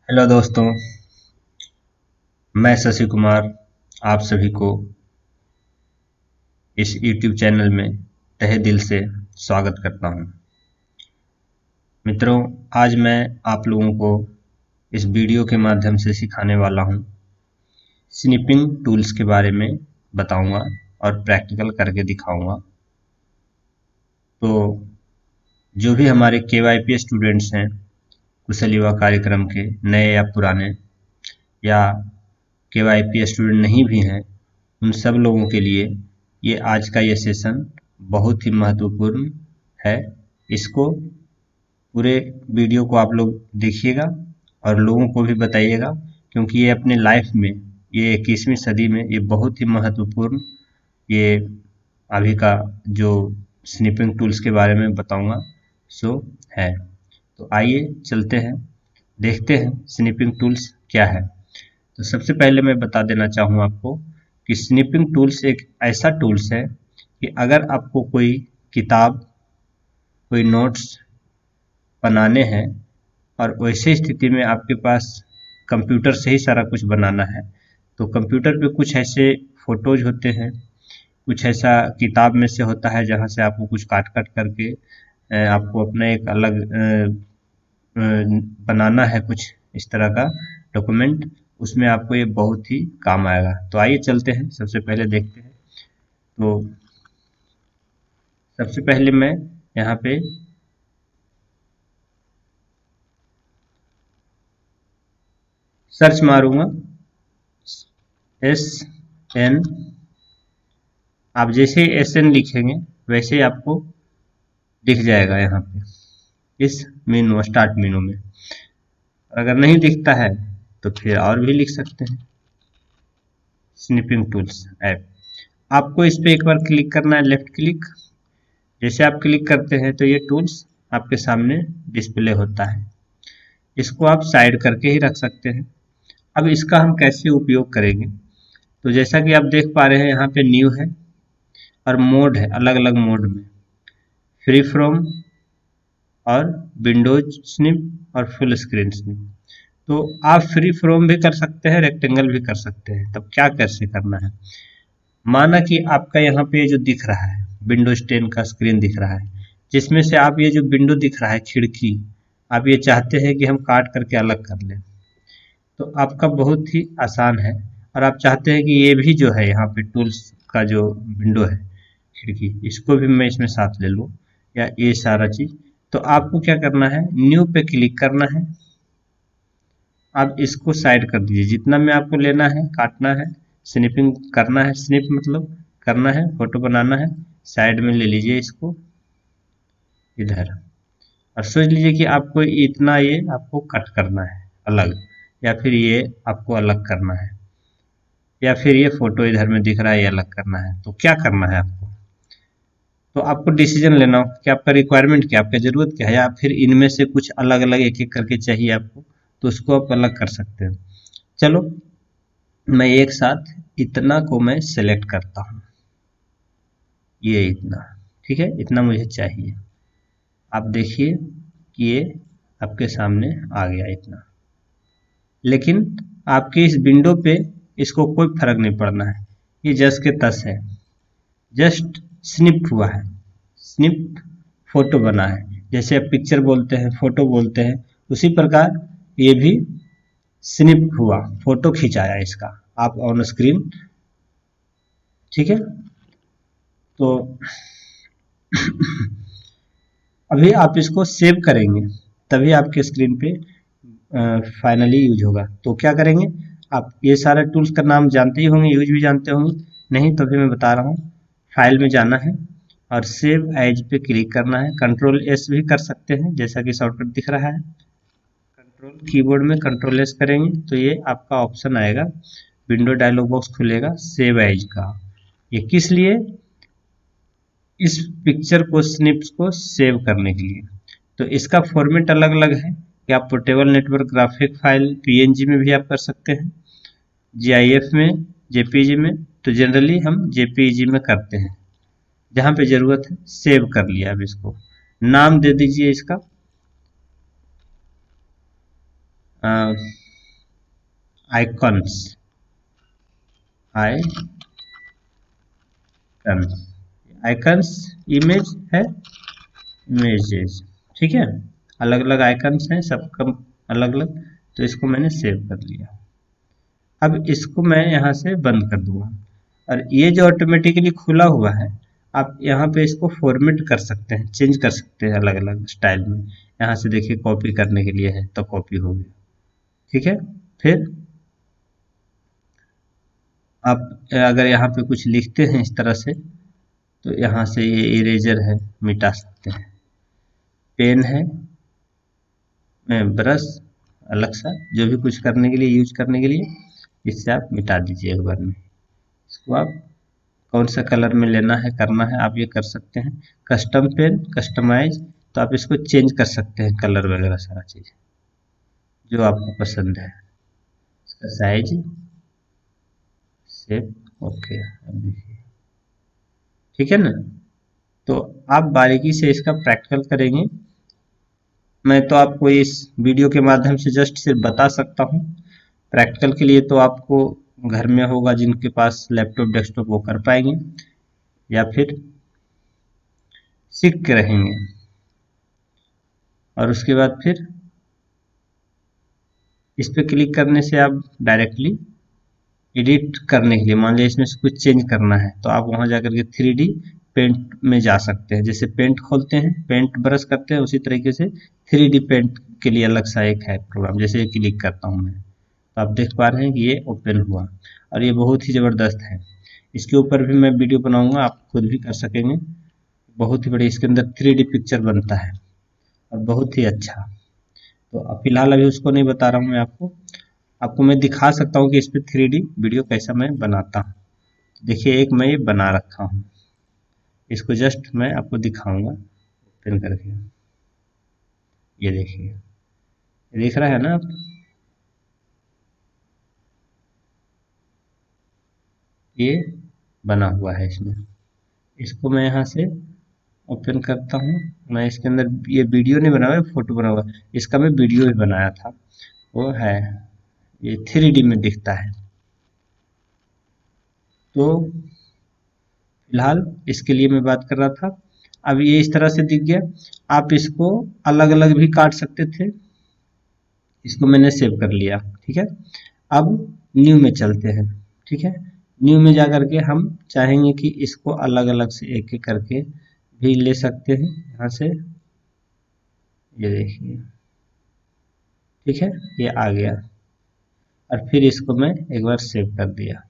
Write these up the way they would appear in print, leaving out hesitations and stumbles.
Hello दोस्तों, मैं शशि कुमार आप सभी को इस YouTube चैनल में तहे दिल से स्वागत करता हूं। मित्रों, आज मैं आप लोगों को इस वीडियो के माध्यम से सिखाने वाला हूं, स्निपिंग टूल्स के बारे में बताऊंगा और प्रैक्टिकल करके दिखाऊंगा। तो जो भी हमारे KYP स्टूडेंट्स हैं, कुशल युवा कार्यक्रम के नए या पुराने, या KYP स्टूडेंट नहीं भी हैं, उन सब लोगों के लिए ये आज का ये सेशन बहुत ही महत्वपूर्ण है। इसको पूरे वीडियो को आप लोग देखिएगा और लोगों को भी बताइएगा, क्योंकि ये अपने लाइफ में, ये 21वीं सदी में ये बहुत ही महत्वपूर्ण, ये अभी का जो स्निपिंग टूल्स के बारे में बताऊंगा सो है। तो आइए चलते हैं, देखते हैं स्निपिंग टूल्स क्या है। तो सबसे पहले मैं बता देना चाहूँ आपको कि स्निपिंग टूल्स एक ऐसा टूल्स है कि अगर आपको कोई किताब, कोई नोट्स बनाने हैं और वैसे स्थिति में आपके पास कंप्यूटर से ही सारा कुछ बनाना है, तो कंप्यूटर पे कुछ ऐसे फोटोज होते हैं, कुछ ऐसा किताब में से होता है जहाँ से आपको कुछ काट काट करके आपको अपना एक अलग बनाना है, कुछ इस तरह का डॉक्यूमेंट, उसमें आपको ये बहुत ही काम आएगा। तो आइए चलते हैं, सबसे पहले देखते हैं। तो सबसे पहले मैं यहाँ पे सर्च मारूंगा SN। आप जैसे ही SN लिखेंगे वैसे ही आपको दिख जाएगा यहाँ पे इस मेनू, स्टार्ट मेनू में। अगर नहीं दिखता है तो फिर और भी लिख सकते हैं, स्निपिंग टूल्स ऐप। आपको इस पे एक बार क्लिक करना है, लेफ्ट क्लिक। जैसे आप क्लिक करते हैं तो ये टूल्स आपके सामने डिस्प्ले होता है। इसको आप साइड करके ही रख सकते हैं। अब इसका हम कैसे उपयोग करेंगे, तो जैसा कि आप देख पा रहे हैं यहाँ पे न्यू है और मोड है, अलग अलग मोड में, फ्री फ्रॉम और विंडोज स्निप और फुल स्क्रीन स्निप। तो आप फ्री फ्रॉम भी कर सकते हैं, रेक्टेंगल भी कर सकते हैं। तब क्या कैसे करना है, माना कि आपका यहाँ पे जो दिख रहा है विंडोज 10 का स्क्रीन दिख रहा है, जिसमें से आप ये जो विंडो दिख रहा है, खिड़की, आप ये चाहते हैं कि हम काट करके अलग कर लें, तो आपका बहुत ही आसान है। और आप चाहते हैं कि ये भी जो है यहाँ पे टूल्स का जो विंडो है, खिड़की, इसको भी मैं इसमें साथ ले लूँ, या ये सारा चीज, तो आपको क्या करना है, न्यू पे क्लिक करना है। आप इसको साइड कर दीजिए, जितना में आपको लेना है, काटना है, स्निपिंग करना है, स्निप मतलब करना है, फोटो बनाना है, साइड में ले लीजिए इसको इधर, और सोच लीजिए कि आपको इतना ये आपको कट करना है अलग, या फिर ये आपको अलग करना है, या फिर ये फोटो इधर में दिख रहा है ये अलग करना है। तो क्या करना है आपको, तो आपको डिसीजन लेना हो कि आपका रिक्वायरमेंट क्या, आपका जरूरत क्या है, या फिर इनमें से कुछ अलग अलग एक एक करके चाहिए आपको, तो उसको आप अलग कर सकते हैं। चलो, मैं एक साथ इतना को मैं सेलेक्ट करता हूँ, ये इतना, ठीक है, इतना मुझे चाहिए। आप देखिए कि ये आपके सामने आ गया इतना, लेकिन आपके इस विंडो पे इसको कोई फर्क नहीं पड़ना है, ये जस के तस है, जस्ट स्निप हुआ है, स्निप फोटो बना है। जैसे आप पिक्चर बोलते हैं, फोटो बोलते हैं, उसी प्रकार ये भी स्निप हुआ, फोटो खिंचाया इसका आप ऑन स्क्रीन, ठीक है। तो अभी आप इसको सेव करेंगे तभी आपके स्क्रीन पे फाइनली यूज होगा। तो क्या करेंगे, आप ये सारे टूल्स का नाम जानते ही होंगे, यूज भी जानते होंगे, नहीं तो भी मैं बता रहा हूँ। फाइल में जाना है और सेव एज पे क्लिक करना है, कंट्रोल एस भी कर सकते हैं जैसा कि शॉर्टकट दिख रहा है, कंट्रोल कीबोर्ड में कंट्रोल एस करेंगे तो ये आपका ऑप्शन आएगा, विंडो डायलॉग बॉक्स खुलेगा सेव एज का। ये किस लिए, इस पिक्चर को, स्निप्स को सेव करने के लिए। तो इसका फॉर्मेट अलग अलग है कि आप portable network graphic file PNG में भी आप कर सकते हैं, GIF में, JPG में। तो जनरली हम JPG में करते हैं, जहाँ पे ज़रूरत है सेव कर लिया। अब इसको नाम दे दीजिए इसका, आइकन्स, आइकन्स इमेज है, इमेजेस, ठीक है, अलग अलग आइकन्स हैं, सबका अलग अलग। तो इसको मैंने सेव कर लिया। अब इसको मैं यहाँ से बंद कर दूंगा। और ये जो ऑटोमेटिकली खुला हुआ है, आप यहाँ पे इसको फॉर्मेट कर सकते हैं, चेंज कर सकते हैं अलग अलग स्टाइल में। यहाँ से देखिए कॉपी करने के लिए है तो कॉपी हो गया, ठीक है। फिर आप अगर यहाँ पे कुछ लिखते हैं इस तरह से, तो यहाँ से ये इरेजर है, मिटा सकते हैं। पेन है, ब्रश अलग सा, जो भी कुछ करने के लिए यूज करने के लिए, इससे आप मिटा दीजिए एक बार में। इसको आप कौन सा कलर में लेना है, करना है, आप ये कर सकते हैं। कस्टम पेन, कस्टमाइज, तो आप इसको चेंज कर सकते हैं कलर वगैरह सारा चीज जो आपको पसंद है। इसका साइज, शेप, ओके, अब देखिए, ठीक है ना। तो आप बारीकी से इसका प्रैक्टिकल करेंगे। मैं तो आपको इस वीडियो के माध्यम से जस्ट सिर्फ बता सकता हूँ। प्रैक्टिकल के लिए तो आपको घर में होगा, जिनके पास लैपटॉप डेस्कटॉप, वो कर पाएंगे, या फिर सीख के रहेंगे। और उसके बाद फिर इस पे क्लिक करने से आप डायरेक्टली एडिट करने के लिए, मान लिया इसमें से कुछ चेंज करना है, तो आप वहां जाकर के 3D पेंट में जा सकते हैं। जैसे पेंट खोलते हैं, पेंट ब्रश करते हैं, उसी तरीके से 3D पेंट के लिए अलग सा एक है प्रोग्राम। जैसे ये क्लिक करता हूं मैं, तो आप देख पा रहे हैं कि ये ओपन हुआ, और ये बहुत ही ज़बरदस्त है। इसके ऊपर भी मैं वीडियो बनाऊंगा, आप खुद भी कर सकेंगे। बहुत ही बड़ी इसके अंदर 3D पिक्चर बनता है, और बहुत ही अच्छा। तो फिलहाल अभी उसको नहीं बता रहा हूँ मैं आपको। आपको मैं दिखा सकता हूँ कि इस पे 3D वीडियो कैसा मैं बनाता हूँ। देखिए, एक मैं ये बना रखा हूँ, इसको जस्ट मैं आपको दिखाऊंगा ओपन करके। ये देखिए, दिख रहा है ना आप, ये बना हुआ है इसमें। इसको मैं यहाँ से ओपन करता हूँ। मैं इसके अंदर ये वीडियो नहीं बना हुआ, फोटो बना हुआ, इसका मैं वीडियो भी बनाया था, वो है, ये 3D में दिखता है। तो फिलहाल इसके लिए मैं बात कर रहा था। अब ये इस तरह से दिख गया। आप इसको अलग अलग भी काट सकते थे। इसको मैंने सेव कर लिया, ठीक है। अब न्यू में चलते हैं, ठीक है। न्यू में जा करके हम चाहेंगे कि इसको अलग अलग से एक एक करके भी ले सकते हैं यहाँ से। ये देखिए, ठीक है, ये आ गया। और फिर इसको मैं एक बार सेव कर दिया,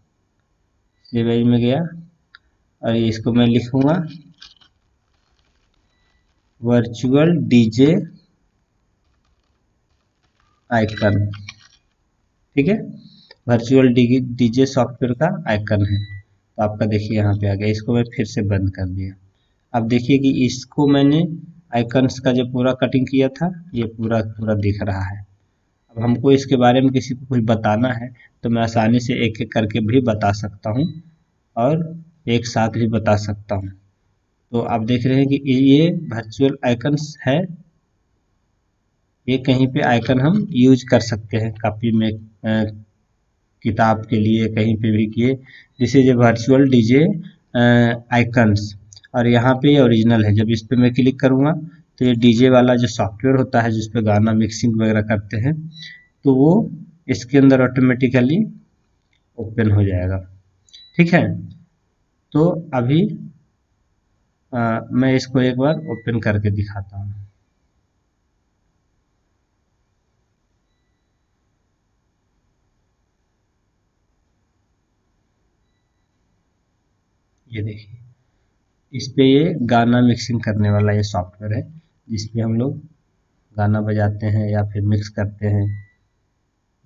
सेव एज में गया, और इसको मैं लिखूंगा वर्चुअल डीजे आइकन, ठीक है। वर्चुअल डीजे सॉफ्टवेयर का आइकन है। तो आपका देखिए यहाँ पे आ गया। इसको मैं फिर से बंद कर दिया। अब देखिए कि इसको मैंने आइकन्स का जो पूरा कटिंग किया था, ये पूरा पूरा दिख रहा है। अब हमको इसके बारे में किसी को कुछ बताना है, तो मैं आसानी से एक एक करके भी बता सकता हूँ, और एक साथ भी बता सकता हूँ। तो आप देख रहे हैं कि ये वर्चुअल आइकन्स है। ये कहीं पे आइकन हम यूज कर सकते हैं, कॉपी में, किताब के लिए, कहीं पे भी किए। This is a virtual DJ icons. और यहाँ पे ये ओरिजिनल है। जब इस पे मैं क्लिक करूँगा, तो ये डीजे वाला जो सॉफ्टवेयर होता है, जिस पे गाना मिक्सिंग वगैरह करते हैं, तो वो इसके अंदर ऑटोमेटिकली ओपन हो जाएगा, ठीक है। तो अभी मैं इसको एक बार ओपन करके दिखाता हूँ। ये देखिए, इस पे ये गाना मिक्सिंग करने वाला ये सॉफ्टवेयर है, जिसपे हम लोग गाना बजाते हैं या फिर मिक्स करते हैं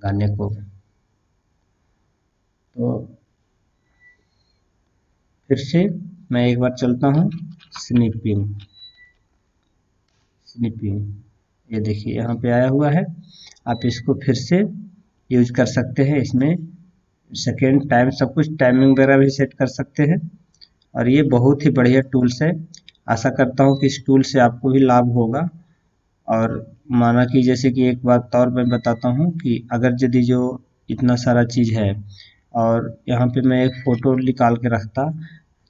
गाने को। तो फिर से मैं एक बार चलता हूँ, स्निपिंग, स्निपिंग, ये देखिए यहाँ पे आया हुआ है। आप इसको फिर से यूज कर सकते हैं। इसमें सेकेंड टाइम सब कुछ टाइमिंग वगैरह भी सेट कर सकते हैं। और ये बहुत ही बढ़िया टूल्स है। आशा करता हूँ कि इस टूल से आपको भी लाभ होगा। और माना कि जैसे कि एक बात और मैं बताता हूँ कि अगर यदि जो इतना सारा चीज़ है और यहाँ पे मैं एक फ़ोटो निकाल के रखता,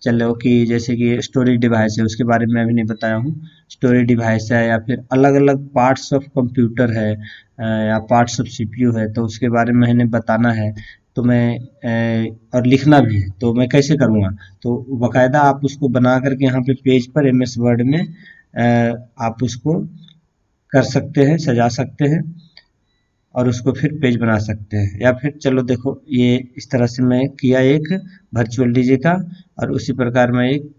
चलो कि जैसे कि स्टोरेज डिवाइस है उसके बारे में अभी नहीं बताया हूँ, स्टोरेज डिवाइस है या फिर अलग अलग पार्ट्स ऑफ कंप्यूटर है या पार्ट्स ऑफ सीपीयू है, तो उसके बारे में मैंने बताना है तो मैं और लिखना भी है तो मैं कैसे करूँगा। तो बाकायदा आप उसको बना करके यहाँ पे पेज पर एमएस वर्ड में आप उसको कर सकते हैं, सजा सकते हैं और उसको फिर पेज बना सकते हैं। या फिर चलो देखो ये इस तरह से मैं किया एक वर्चुअल डीजे का, और उसी प्रकार मैं एक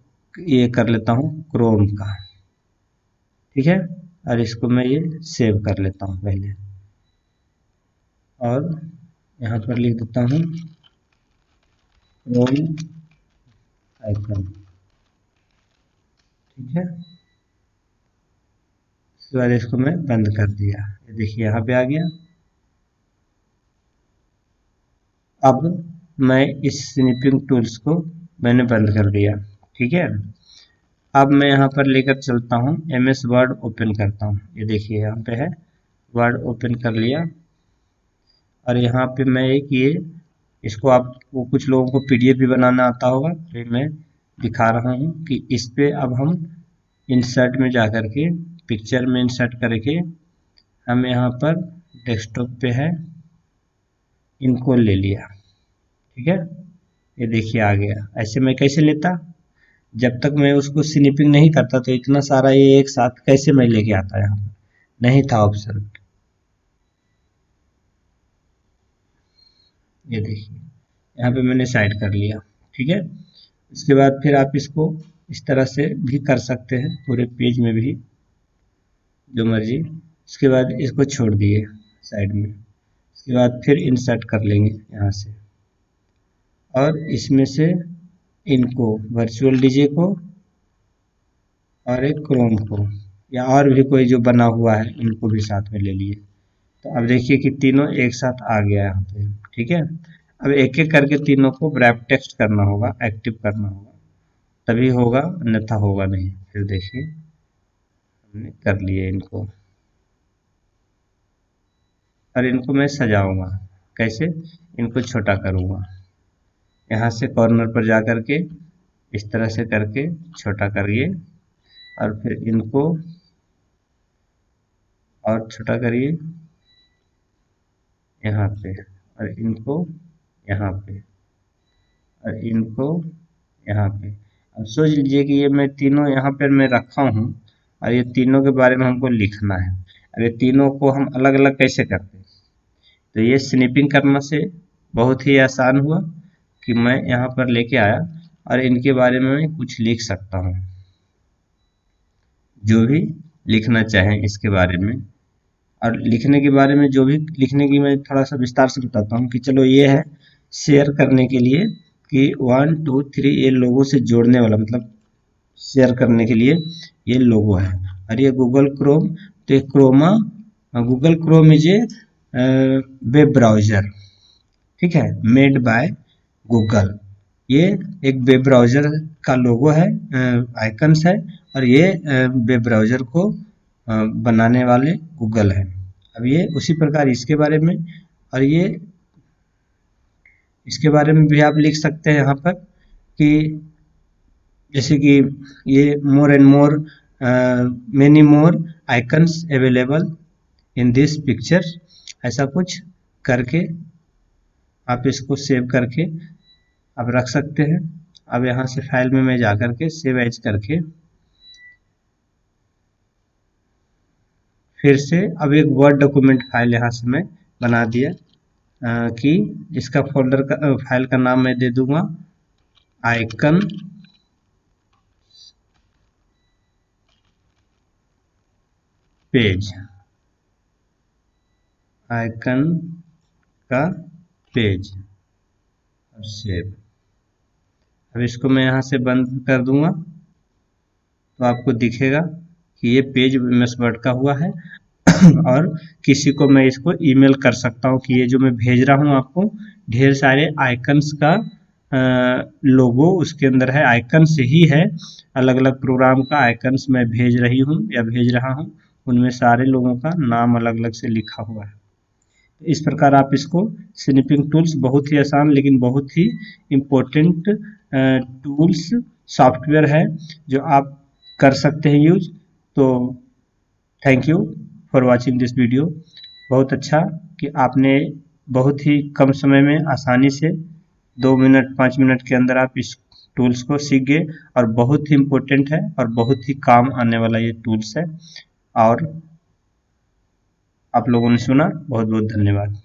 ये कर लेता हूँ क्रोम का, ठीक है। और इसको मैं ये सेव कर लेता हूँ पहले, और यहाँ पर लिख देता हूँ क्रोम आइकन, ठीक है। इसके बाद इसको मैं बंद कर दिया, ये देखिए यहाँ पे आ गया। अब मैं इस स्निपिंग टूल्स को मैंने बंद कर दिया, ठीक है। अब मैं यहाँ पर लेकर चलता हूँ एमएस वर्ड ओपन करता हूँ, ये देखिए यहाँ पे है वर्ड ओपन कर लिया। और यहाँ पे मैं एक ये इसको आपको कुछ लोगों को पीडीएफ भी बनाना आता होगा, तो मैं दिखा रहा हूँ कि इस पे अब हम इंसर्ट में जा कर के पिक्चर में इंसर्ट करके हम यहाँ पर डेस्कटॉप पे है इनको ले लिया, ठीक है। ये देखिए आ गया। ऐसे मैं कैसे लेता, जब तक मैं उसको स्निपिंग नहीं करता तो इतना सारा ये एक साथ कैसे मैं लेके आता, यहाँ पर नहीं था ऑप्शन। ये देखिए यहाँ पे मैंने साइड कर लिया, ठीक है। इसके बाद फिर आप इसको इस तरह से भी कर सकते हैं पूरे पेज में भी, जो मर्जी। इसके बाद इसको छोड़ दिए साइड में, इसके बाद फिर इंसर्ट कर लेंगे यहाँ से, और इसमें से इनको वर्चुअल डीजे को और एक क्रोम को या और भी कोई जो बना हुआ है इनको भी साथ में ले लिए। तो अब देखिए कि तीनों एक साथ आ गया यहाँ पे, ठीक है। अब एक एक करके तीनों को wrap टेक्स्ट करना होगा, एक्टिव करना होगा, तभी होगा अन्यथा होगा नहीं। फिर देखिए हमने कर लिए इनको, और इनको मैं सजाऊंगा कैसे, इनको छोटा करूंगा यहाँ से कॉर्नर पर जा करके इस तरह से करके छोटा करिए, और फिर इनको और छोटा करिए यहाँ पे, और इनको यहाँ पे, और इनको यहाँ पे। अब सोच लीजिए कि ये मैं तीनों यहाँ पर मैं रखा हूँ और ये तीनों के बारे में हमको लिखना है। अब ये तीनों को हम अलग अलग कैसे करते हैं, तो ये स्निपिंग करने से बहुत ही आसान हुआ कि मैं यहाँ पर लेके आया और इनके बारे में मैं कुछ लिख सकता हूँ, जो भी लिखना चाहें इसके बारे में। और लिखने के बारे में जो भी लिखने की मैं थोड़ा सा विस्तार से बताता हूँ कि चलो ये है शेयर करने के लिए कि 1 2 3 ये लोगों से जोड़ने वाला, मतलब शेयर करने के लिए ये लोगो है। और ये गूगल क्रोम, तो ये क्रोमा, Google Chrome is a web browser, ठीक है, मेड बाय गूगल। ये एक वेब ब्राउजर का लोगो है, आइकन्स है, और ये वेब ब्राउजर को बनाने वाले गूगल है। अब ये उसी प्रकार इसके बारे में, और ये इसके बारे में भी आप लिख सकते हैं यहाँ पर कि जैसे कि ये more and more many more icons available in this picture, ऐसा कुछ करके आप इसको सेव करके आप रख सकते हैं। अब यहाँ से फाइल में मैं जा करके सेव एज करके फिर से अब एक वर्ड डॉक्यूमेंट फाइल यहाँ से मैं बना दिया कि इसका फोल्डर का फाइल का नाम मैं दे दूंगा आइकन पेज, आइकन का पेज, और सेव। अब इसको मैं यहाँ से बंद कर दूंगा तो आपको दिखेगा कि ये पेज एमएस वर्ड का हुआ है। और किसी को मैं इसको ईमेल कर सकता हूँ कि ये जो मैं भेज रहा हूँ आपको ढेर सारे आइकन्स का लोगो उसके अंदर है, आइकन से ही है, अलग अलग प्रोग्राम का आइकन्स मैं भेज रही हूँ या भेज रहा हूँ, उनमें सारे लोगों का नाम अलग अलग से लिखा हुआ है। इस प्रकार आप इसको स्निपिंग टूल्स बहुत ही आसान लेकिन बहुत ही इम्पोर्टेंट टूल्स सॉफ्टवेयर है जो आप कर सकते हैं यूज। तो thank you for watching this video. बहुत अच्छा कि आपने बहुत ही कम समय में आसानी से 2 मिनट 5 मिनट के अंदर आप इस टूल्स को सीख गए और बहुत ही इम्पोर्टेंट है और बहुत ही काम आने वाला ये टूल्स है। और आप लोगों ने सुना, बहुत बहुत धन्यवाद।